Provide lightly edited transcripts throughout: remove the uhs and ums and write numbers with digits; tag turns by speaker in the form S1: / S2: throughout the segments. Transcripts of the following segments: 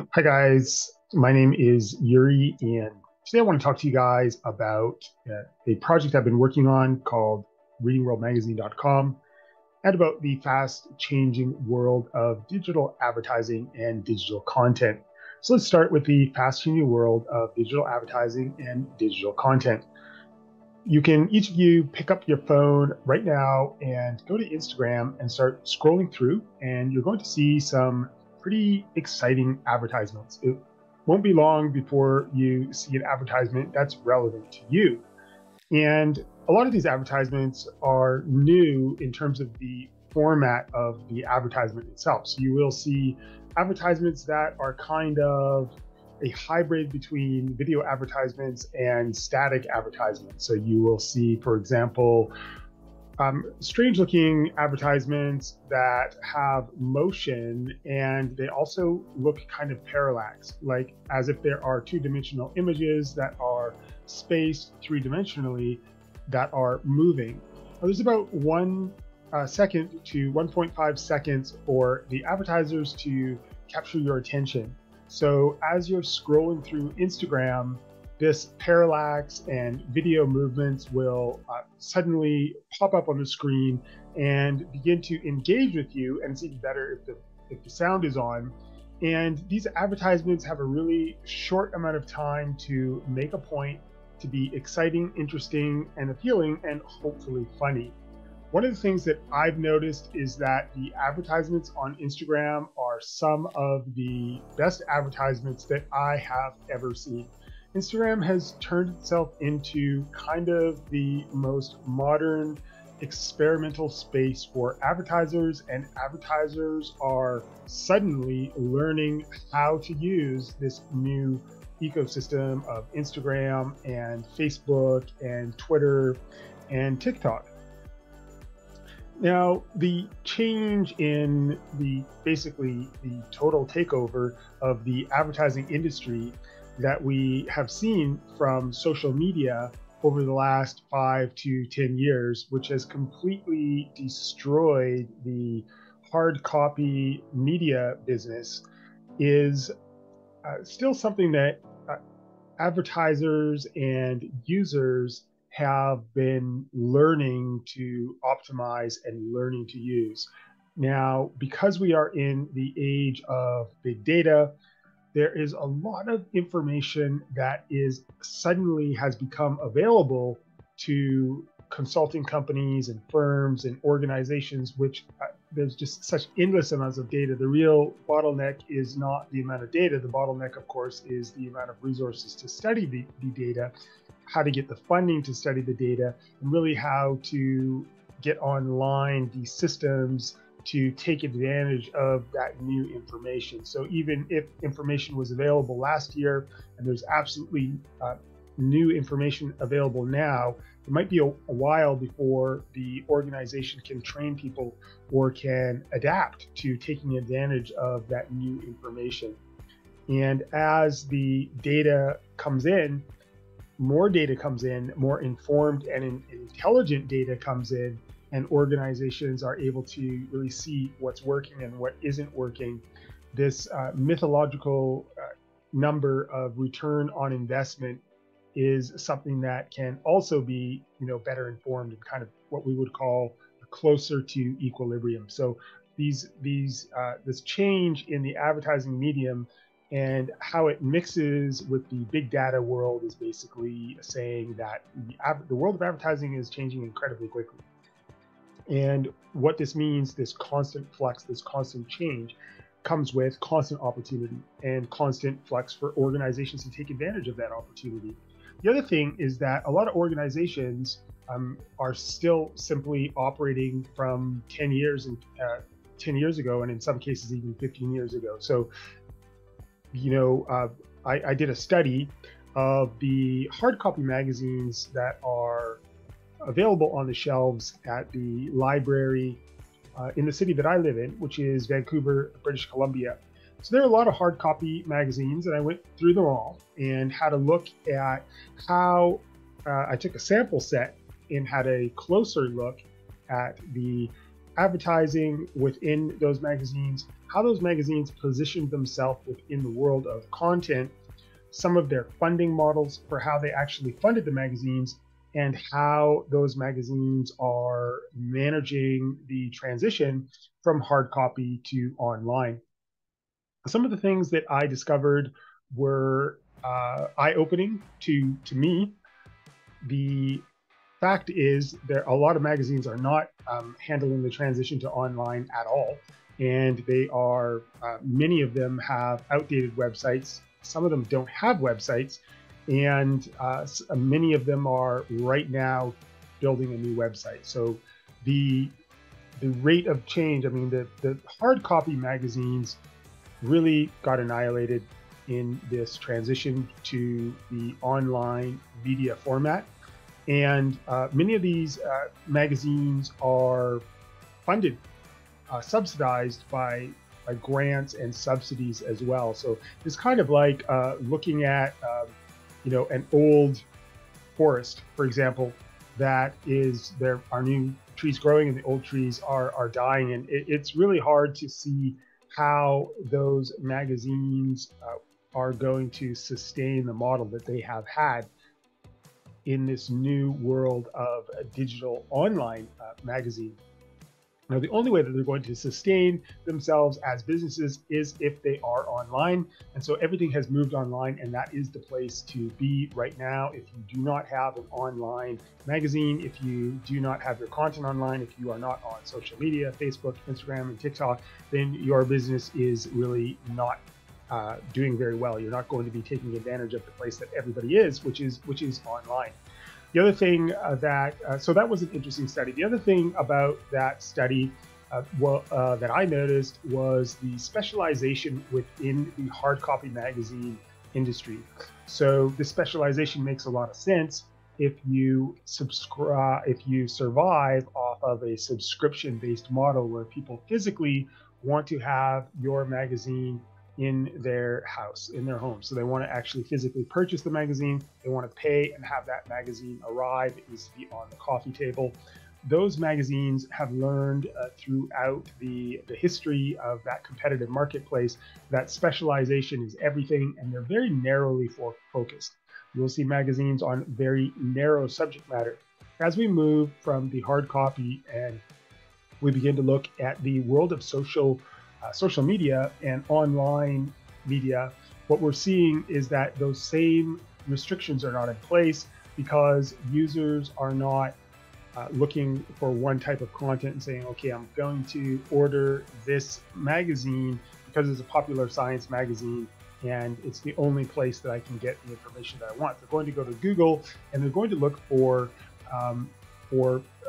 S1: Hi guys, my name is Yuri, and today I want to talk to you guys about a project I've been working on called ReadingWorldMagazine.com and about the fast changing world of digital advertising and digital content. So let's start with the fast changing world of digital advertising and digital content. You can each of you pick up your phone right now and go to Instagram and start scrolling through, and you're going to see some pretty exciting advertisements. It won't be long before you see an advertisement that's relevant to you. And a lot of these advertisements are new in terms of the format of the advertisement itself. So you will see advertisements that are kind of a hybrid between video advertisements and static advertisements. So you will see, for example, strange looking advertisements that have motion and they also look kind of parallax, like as if there are two-dimensional images that are spaced three-dimensionally that are moving. Now, there's about 1 second to 1.5 seconds for the advertisers to capture your attention. So as you're scrolling through Instagram, this parallax and video movements will suddenly pop up on the screen and begin to engage with you. And it's even better if the sound is on. And these advertisements have a really short amount of time to make a point, to be exciting, interesting, and appealing, and hopefully funny. One of the things that I've noticed is that the advertisements on Instagram are some of the best advertisements that I have ever seen. Instagram has turned itself into kind of the most modern experimental space for advertisers, and advertisers are suddenly learning how to use this new ecosystem of Instagram and Facebook and Twitter and TikTok. Now, the change in the basically the total takeover of the advertising industry that we have seen from social media over the last 5 to 10 years, which has completely destroyed the hard copy media business, is still something that advertisers and users have been learning to optimize and learning to use. Now, because we are in the age of big data, there is a lot of information that is suddenly has become available to consulting companies and firms and organizations, which there's just such endless amounts of data. The real bottleneck is not the amount of data. The bottleneck, of course, is the amount of resources to study the data, how to get the funding to study the data, and really how to get online these systems to take advantage of that new information. So even if information was available last year and there's absolutely new information available now, it might be a while before the organization can train people or can adapt to taking advantage of that new information. And as the data comes in, more informed and intelligent data comes in, and organizations are able to really see what's working and what isn't working. This mythological number of return on investment is something that can also be, better informed and kind of what we would call closer to equilibrium. So this change in the advertising medium and how it mixes with the big data world is basically saying that the world of advertising is changing incredibly quickly. And what this means, this constant flux, this constant change, comes with constant opportunity and constant flux for organizations to take advantage of that opportunity. The other thing is that a lot of organizations are still simply operating from 10 years and 10 years ago, and in some cases even 15 years ago. So, I did a study of the hard copy magazines that are available on the shelves at the library in the city that I live in, which is Vancouver, British Columbia. So there are a lot of hard copy magazines, and I went through them all and had a look at how I took a sample set and had a closer look at the advertising within those magazines, how those magazines positioned themselves within the world of content, some of their funding models for how they actually funded the magazines, and how those magazines are managing the transition from hard copy to online. Some of the things that I discovered were eye-opening to me. The fact is that a lot of magazines are not handling the transition to online at all, and they are many of them have outdated websites. Some of them don't have websites, and many of them are right now building a new website. So the rate of change, I mean, the hard copy magazines really got annihilated in this transition to the online media format. And many of these magazines are funded, subsidized by grants and subsidies as well. So it's kind of like looking at, an old forest, for example, that is, there are new trees growing and the old trees are dying. And it's really hard to see how those magazines are going to sustain the model that they have had in this new world of a digital online magazine. Now, the only way that they're going to sustain themselves as businesses is if they are online. And so everything has moved online, and that is the place to be right now. If you do not have an online magazine, if you do not have your content online, if you are not on social media, Facebook, Instagram, and TikTok, then your business is really not doing very well. You're not going to be taking advantage of the place that everybody is, which is online. The other thing so that was an interesting study. The other thing about that study that I noticed was the specialization within the hard copy magazine industry. So the specialization makes a lot of sense if you survive off of a subscription-based model where people physically want to have your magazine in their house, in their home. So they want to actually physically purchase the magazine. They want to pay and have that magazine arrive. It needs to be on the coffee table. Those magazines have learned throughout the history of that competitive marketplace that specialization is everything, and they're very narrowly focused. You'll see magazines on very narrow subject matter. As we move from the hard copy and we begin to look at the world of social media and online media, what we're seeing is that those same restrictions are not in place because users are not looking for one type of content and saying, okay, I'm going to order this magazine because it's a popular science magazine and it's the only place that I can get the information that I want. They're going to go to Google and they're going to look for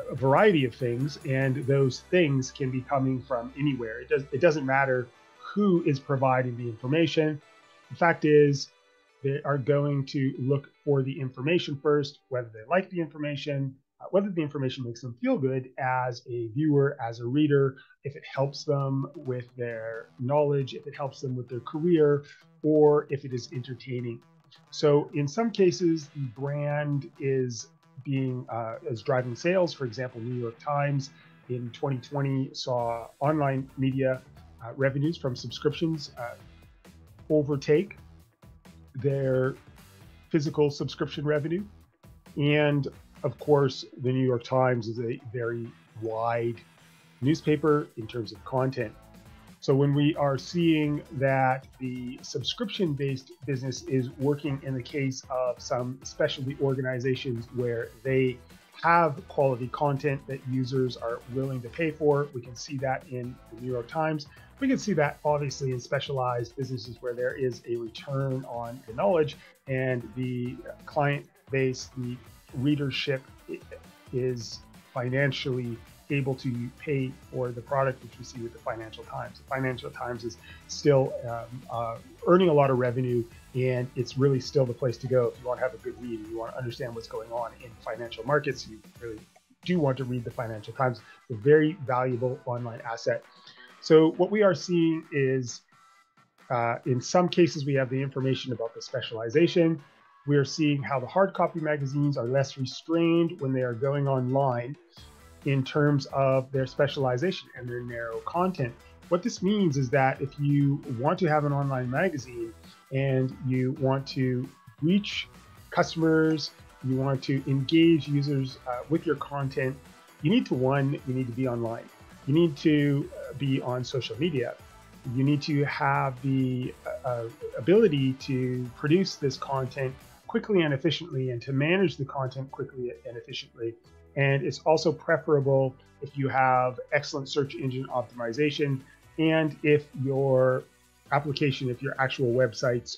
S1: a variety of things, and those things can be coming from anywhere. It doesn't matter who is providing the information. The fact is, they are going to look for the information first, whether they like the information, whether the information makes them feel good as a viewer, as a reader, if it helps them with their knowledge, if it helps them with their career, or if it is entertaining. So in some cases, the brand is driving sales. For example, New York Times in 2020 saw online media revenues from subscriptions overtake their physical subscription revenue. And of course, the New York Times is a very wide newspaper in terms of content. So when we are seeing that the subscription-based business is working in the case of some specialty organizations where they have quality content that users are willing to pay for, we can see that in the New York Times. We can see that obviously in specialized businesses where there is a return on the knowledge and the client base, the readership is financially able to pay for the product, which we see with the Financial Times. The Financial Times is still earning a lot of revenue, and it's really still the place to go if you want to have a good read and you want to understand what's going on in financial markets. You really do want to read the Financial Times. It's a very valuable online asset. So what we are seeing is, in some cases, we have the information about the specialization. We are seeing how the hard copy magazines are less restrained when they are going online in terms of their specialization and their narrow content. What this means is that if you want to have an online magazine and you want to reach customers, you want to engage users with your content, you need to be online. You need to be on social media. You need to have the ability to produce this content quickly and efficiently, and to manage the content quickly and efficiently. And it's also preferable if you have excellent search engine optimization, and if your application, if your actual websites,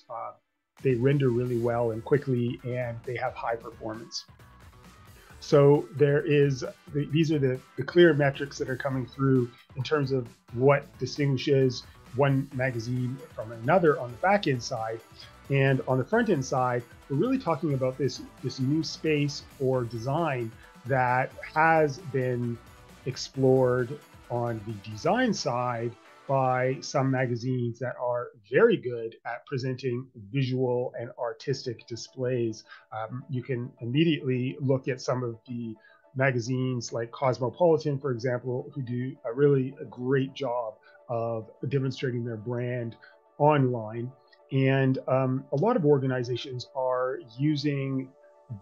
S1: they render really well and quickly, and they have high performance. So these are the clear metrics that are coming through in terms of what distinguishes one magazine from another on the back end side. And on the front end side, we're really talking about this new space or design that has been explored on the design side by some magazines that are very good at presenting visual and artistic displays. You can immediately look at some of the magazines like Cosmopolitan, for example, who do a great job of demonstrating their brand online. And a lot of organizations are using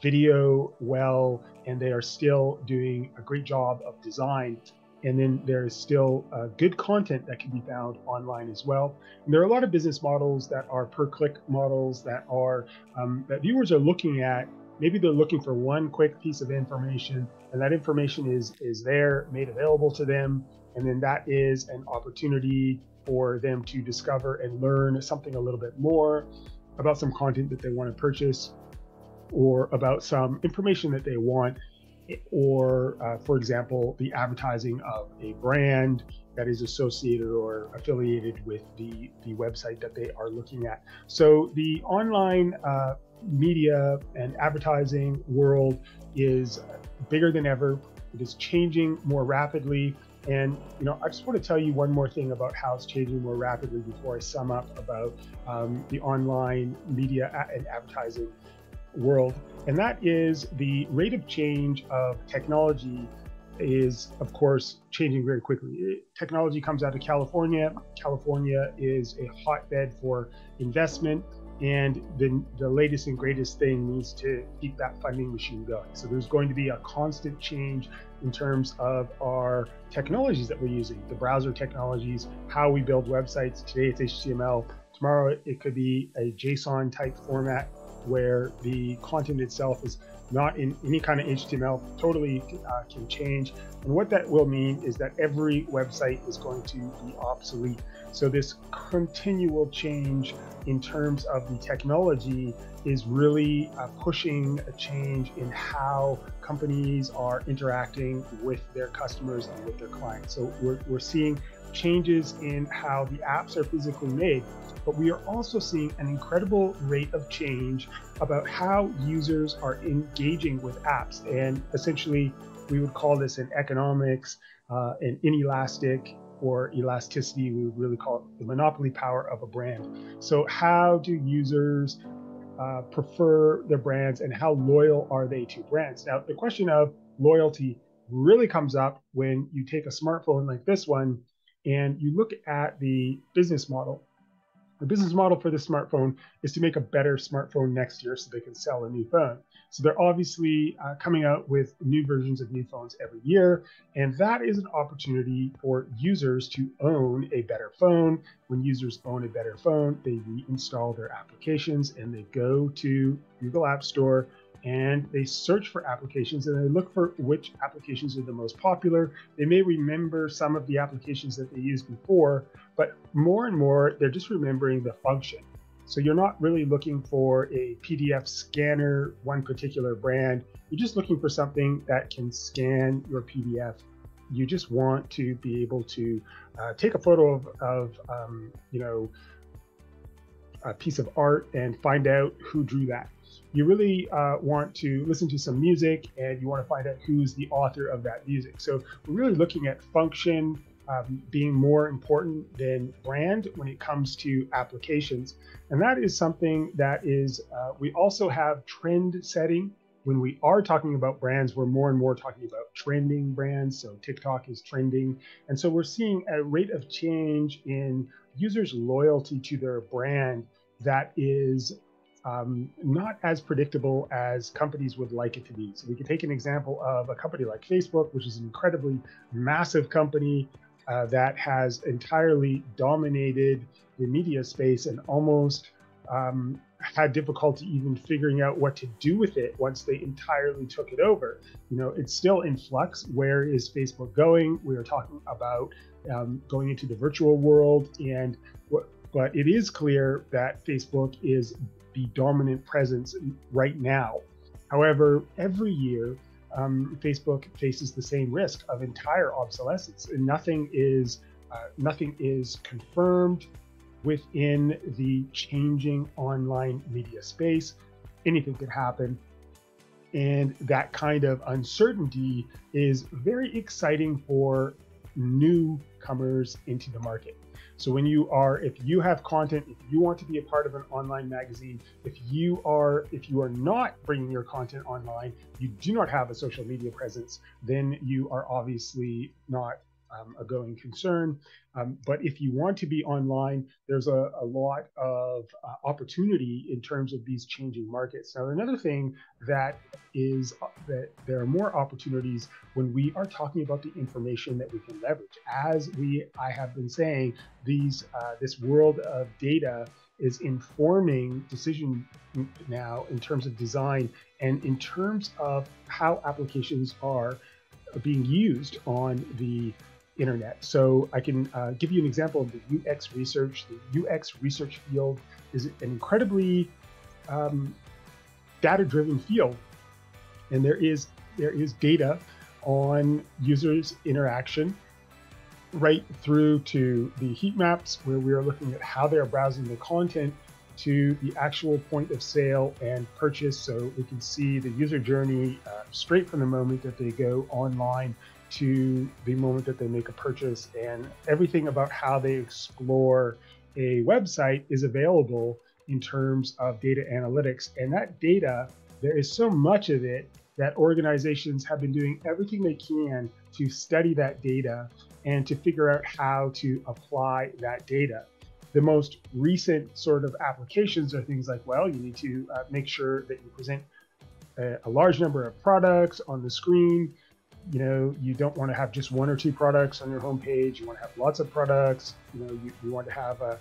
S1: video well, and they are still doing a great job of design. And then there's still good content that can be found online as well. And there are a lot of business models that are per-click models that are that viewers are looking at. Maybe they're looking for one quick piece of information, and that information is there, made available to them, and then that is an opportunity for them to discover and learn something a little bit more about some content that they want to purchase, or about some information that they want, or for example, the advertising of a brand that is associated or affiliated with the website that they are looking at. So the online media and advertising world is bigger than ever. It is changing more rapidly. And I just want to tell you one more thing about how it's changing more rapidly before I sum up about the online media and advertising world. And that is the rate of change of technology is, of course, changing very quickly. Technology comes out of California. California is a hotbed for investment, and the latest and greatest thing needs to keep that funding machine going. So there's going to be a constant change in terms of our technologies that we're using, the browser technologies, how we build websites. Today it's HTML. Tomorrow it could be a JSON type format where the content itself is not in any kind of HTML, totally can change. And what that will mean is that every website is going to be obsolete. So this continual change in terms of the technology is really pushing a change in how companies are interacting with their customers and with their clients. So we're seeing changes in how the apps are physically made, but we are also seeing an incredible rate of change about how users are engaging with apps. And essentially, we would call this in economics an inelastic or elasticity. We would really call it the monopoly power of a brand. So how do users prefer their brands, and how loyal are they to brands? Now, the question of loyalty really comes up when you take a smartphone like this one and you look at the business model. The business model for this smartphone is to make a better smartphone next year so they can sell a new phone. So they're obviously coming out with new versions of new phones every year. And that is an opportunity for users to own a better phone. When users own a better phone, they reinstall their applications and they go to Google App Store and they search for applications and they look for which applications are the most popular. They may remember some of the applications that they used before, but more and more, they're just remembering the function. So you're not really looking for a PDF scanner, one particular brand. You're just looking for something that can scan your PDF. You just want to be able to take a photo of a piece of art and find out who drew that. You really want to listen to some music and you want to find out who's the author of that music. So we're really looking at function being more important than brand when it comes to applications. And that is something that is, we also have trend setting when we are talking about brands, we're more and more talking about trending brands. So TikTok is trending. And so we're seeing a rate of change in users' loyalty to their brand that is not as predictable as companies would like it to be. So we could take an example of a company like Facebook, which is an incredibly massive company that has entirely dominated the media space and almost had difficulty even figuring out what to do with it once they entirely took it over. You know, it's still in flux. Where is Facebook going? We are talking about going into the virtual world, but it is clear that Facebook is the dominant presence right now. However, every year, Facebook faces the same risk of entire obsolescence, and nothing is confirmed within the changing online media space. Anything could happen. And that kind of uncertainty is very exciting for newcomers into the market. So if you have content, if you want to be a part of an online magazine, if you are not bringing your content online, you do not have a social media presence, then you are obviously not a going concern. But if you want to be online, there's a lot of opportunity in terms of these changing markets. Now, another thing that is that there are more opportunities when we are talking about the information that we can leverage. I have been saying, this world of data is informing decision now in terms of design and in terms of how applications are being used on the internet. So I can give you an example of the UX research. The UX research field is an incredibly data-driven field, and there is data on users' interaction right through to the heat maps, where we are looking at how they are browsing the content, to the actual point of sale and purchase. So we can see the user journey straight from the moment that they go online to the moment that they make a purchase, and everything about how they explore a website is available in terms of data analytics. And that data, there is so much of it that organizations have been doing everything they can to study that data and to figure out how to apply that data. The most recent sort of applications are things like, well, you need to make sure that you present a large number of products on the screen. You know, you don't want to have just one or two products on your homepage. You want to have lots of products. You know, you want to have a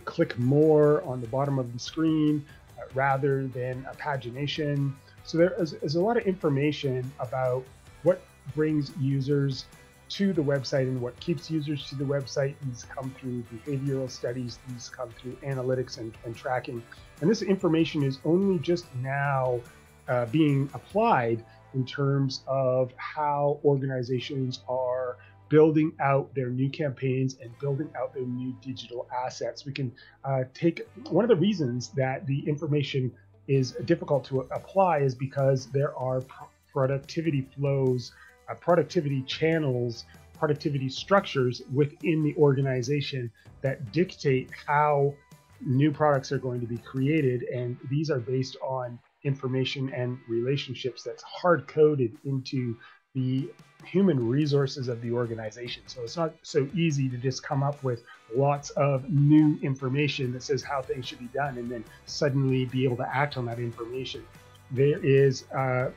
S1: click more on the bottom of the screen rather than a pagination. So there's a lot of information about what brings users to the website and what keeps users to the website. These come through behavioral studies. These come through analytics and tracking. And this information is only just now being applied in terms of how organizations are building out their new campaigns and building out their new digital assets. We can take one of the reasons that the information is difficult to apply is because there are productivity flows, productivity channels, productivity structures within the organization that dictate how new products are going to be created. And these are based on information and relationships that's hard coded into the human resources of the organization. So it's not so easy to just come up with lots of new information that says how things should be done and then suddenly be able to act on that information. There is a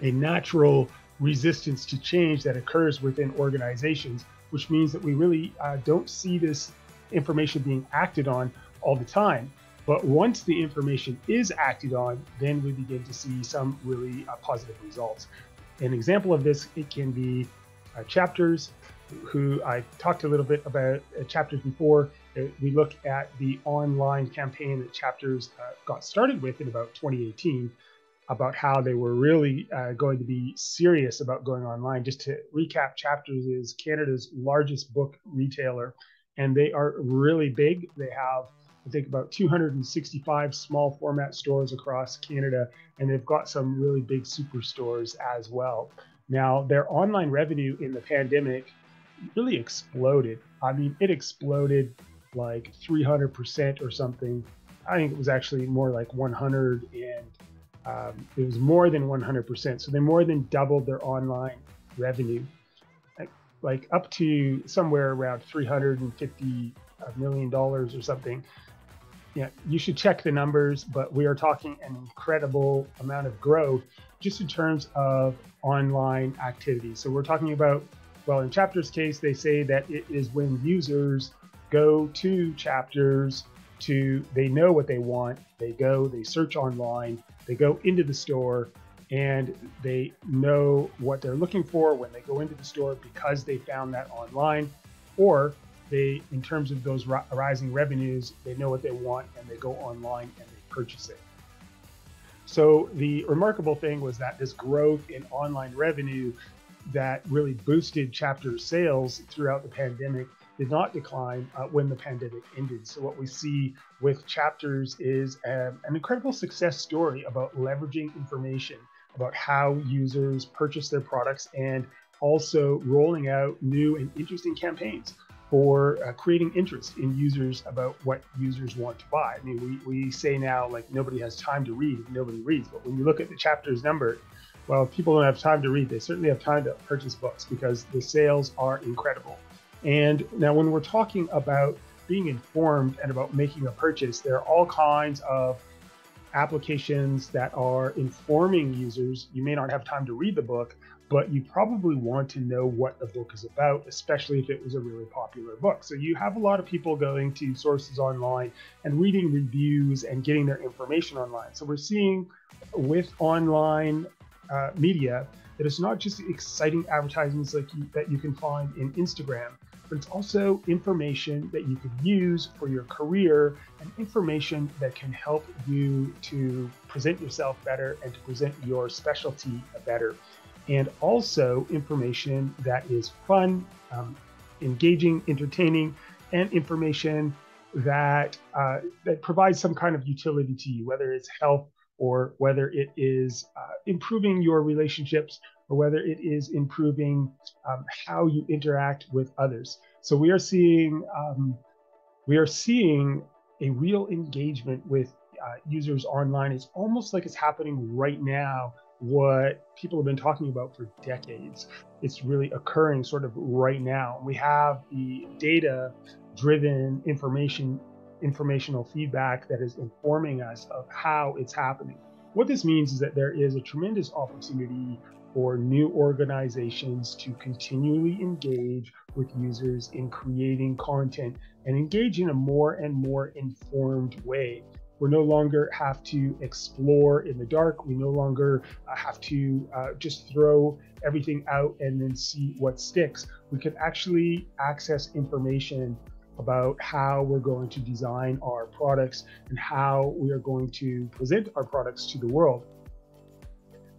S1: natural resistance to change that occurs within organizations, which means that we really don't see this information being acted on all the time. But once the information is acted on, then we begin to see some really positive results. An example of this, it can be Chapters, who I talked a little bit about Chapters before. We look at the online campaign that Chapters got started with in about 2018, about how they were really going to be serious about going online. Just to recap, Chapters is Canada's largest book retailer, and they are really big. They have, I think, about 265 small format stores across Canada, and they've got some really big superstores as well. Now, their online revenue in the pandemic really exploded. I mean, it exploded like 300% or something. I think it was actually more like 150% It was more than 100%. So they more than doubled their online revenue, like up to somewhere around $350 million or something. Yeah, you should check the numbers, but we are talking an incredible amount of growth just in terms of online activity. So we're talking about, well, in Chapter's case, they say that it is when users go to Chapters they know what they want, they go, they search online, they go into the store, and they know what they're looking for when they go into the store because they found that online, or they, in terms of those rising revenues, they know what they want and they go online and they purchase it. So the remarkable thing was that this growth in online revenue that really boosted Chapter sales throughout the pandemic did not decline when the pandemic ended. So what we see with Chapters is an incredible success story about leveraging information about how users purchase their products and also rolling out new and interesting campaigns for creating interest in users about what users want to buy. I mean, we say now, like, nobody has time to read if nobody reads. But when you look at the Chapters number, well, if people don't have time to read, they certainly have time to purchase books because the sales are incredible. And now when we're talking about being informed and about making a purchase, there are all kinds of applications that are informing users. You may not have time to read the book, but you probably want to know what the book is about, especially if it was a really popular book. So you have a lot of people going to sources online and reading reviews and getting their information online. So we're seeing with online media that it's not just exciting advertisements like that you can find in Instagram, but it's also information that you can use for your career and information that can help you to present yourself better and to present your specialty better. And also information that is fun, engaging, entertaining, and information that provides some kind of utility to you, whether it's health or whether it is improving your relationships or whether it is improving how you interact with others. So we are seeing a real engagement with users online. It's almost like it's happening right now, what people have been talking about for decades. It's really occurring sort of right now. We have the data-driven informational feedback that is informing us of how it's happening. What this means is that there is a tremendous opportunity for new organizations to continually engage with users in creating content and engage in a more and more informed way. We no longer have to explore in the dark. We no longer have to just throw everything out and then see what sticks. We can actually access information about how we're going to design our products and how we are going to present our products to the world.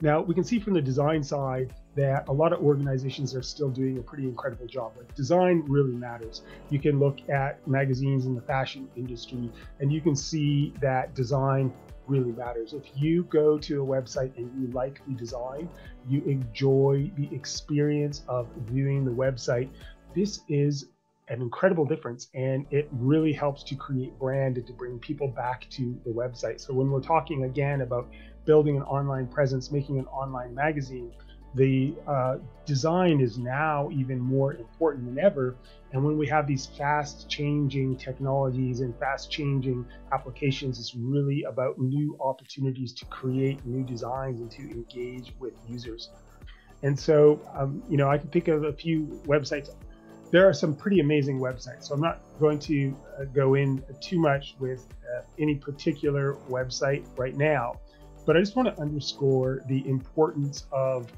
S1: Now, we can see from the design side that a lot of organizations are still doing a pretty incredible job. Like, design really matters. You can look at magazines in the fashion industry and you can see that design really matters. If you go to a website and you like the design, you enjoy the experience of viewing the website, this is an incredible difference, and it really helps to create brand and to bring people back to the website. So when we're talking again about building an online presence, making an online magazine, the design is now even more important than ever. And when we have these fast changing technologies and fast changing applications, it's really about new opportunities to create new designs and to engage with users. And so, I can think of a few websites. There are some pretty amazing websites. So I'm not going to go in too much with any particular website right now, but I just want to underscore the importance of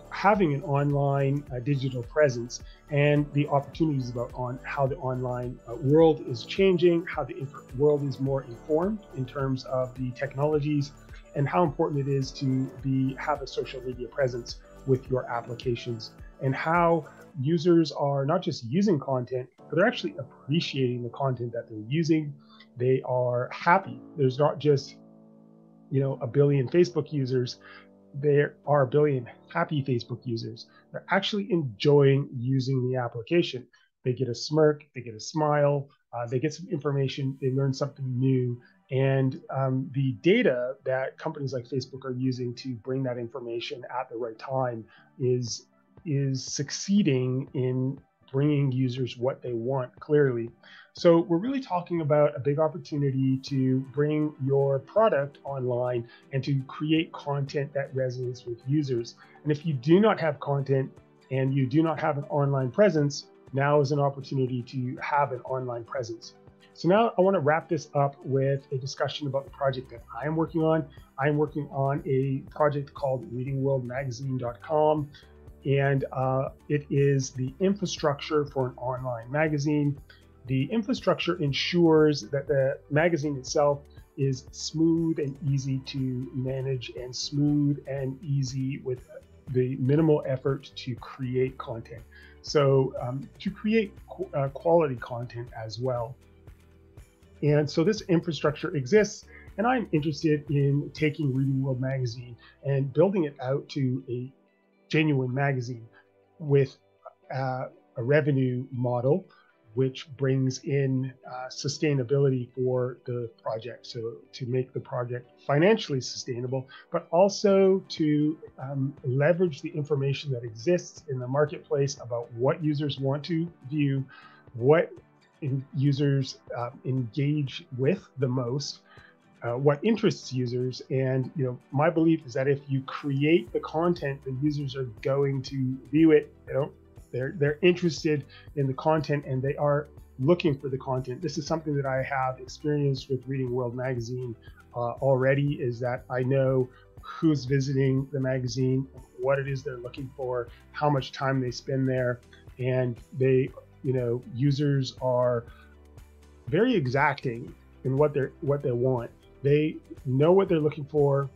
S1: having an online digital presence and the opportunities about how the online world is changing, how the world is more informed in terms of the technologies, and how important it is to have a social media presence with your applications, and how users are not just using content, but they're actually appreciating the content that they're using. They are happy. There's not just, a billion Facebook users. There are a billion happy Facebook users. They're actually enjoying using the application. They get a smirk, they get a smile, they get some information, they learn something new, And the data that companies like Facebook are using to bring that information at the right time is succeeding in bringing users what they want clearly. So we're really talking about a big opportunity to bring your product online and to create content that resonates with users. And if you do not have content and you do not have an online presence, now is an opportunity to have an online presence. So now I want to wrap this up with a discussion about the project that I am working on. I'm working on a project called readingworldmagazine.com, and it is the infrastructure for an online magazine. The infrastructure ensures that the magazine itself is smooth and easy to manage and smooth and easy with the minimal effort to create content. So to create quality content as well. And so this infrastructure exists, and I'm interested in taking Reading World Magazine and building it out to a genuine magazine with a revenue model which brings in sustainability for the project. So to make the project financially sustainable, but also to leverage the information that exists in the marketplace about what users want to view, what users engage with the most, what interests users. And my belief is that if you create the content, the users are going to view it. They're interested in the content and they are looking for the content. This is something that I have experienced with Reading World Magazine already, is that I know who's visiting the magazine, what it is they're looking for, how much time they spend there, and users are very exacting in what they want. They know what they're looking for.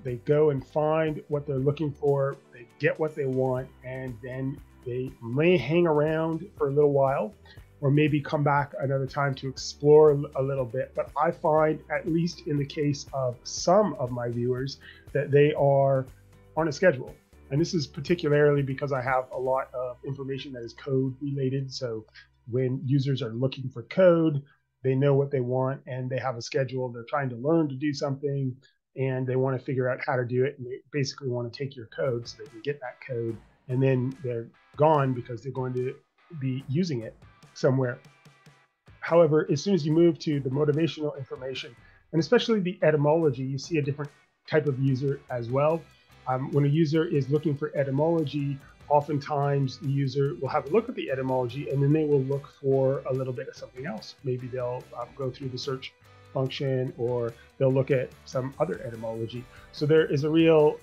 S1: They go and find what they're looking for. They get what they want, and then they may hang around for a little while, or maybe come back another time to explore a little bit. But I find, at least in the case of some of my viewers, that they are on a schedule. And this is particularly because I have a lot of information that is code related. So when users are looking for code, they know what they want and they have a schedule. They're trying to learn to do something and they want to figure out how to do it. And they basically want to take your code so they can get that code, and then they're gone because they're going to be using it somewhere. However, as soon as you move to the motivational information, and especially the etymology, you see a different type of user as well. When a user is looking for etymology, oftentimes the user will have a look at the etymology and then they will look for a little bit of something else. Maybe they'll go through the search function, or they'll look at some other etymology. So there is a real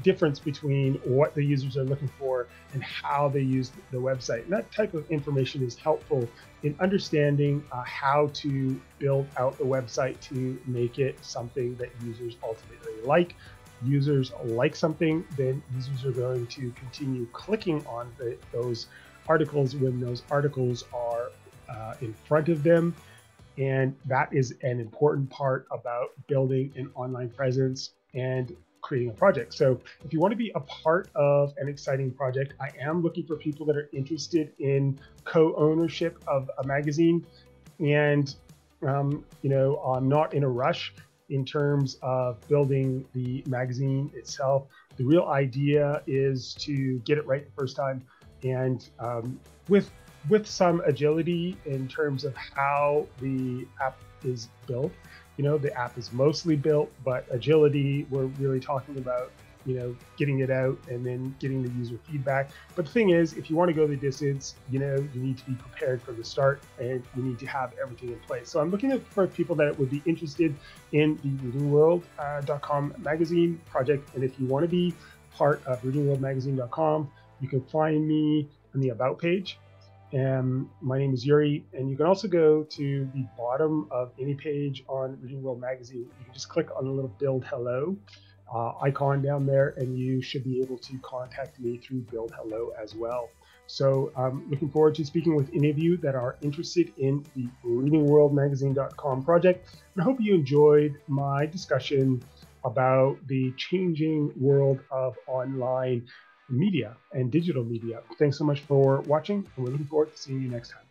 S1: difference between what the users are looking for and how they use the website. And that type of information is helpful in understanding how to build out the website to make it something that users ultimately like. Users like something, then users are going to continue clicking on those articles when those articles are in front of them. And that is an important part about building an online presence and creating a project. So if you want to be a part of an exciting project, I am looking for people that are interested in co-ownership of a magazine. And, I'm not in a rush in terms of building the magazine itself. The real idea is to get it right the first time, and with some agility in terms of how the app is built. The app is mostly built, but agility, we're really talking about, getting it out and then getting the user feedback. But the thing is, if you want to go the distance, you need to be prepared from the start and you need to have everything in place. So I'm looking for people that would be interested in the readingworld.com magazine project. And if you want to be part of readingworldmagazine.com, you can find me on the About page. And my name is Yuri, and you can also go to the bottom of any page on Reading World Magazine. You can just click on the little Build Hello icon down there, and you should be able to contact me through Build Hello as well. So I'm looking forward to speaking with any of you that are interested in the readingworldmagazine.com project. And I hope you enjoyed my discussion about the changing world of online media and digital media. Thanks so much for watching, and we're looking forward to seeing you next time.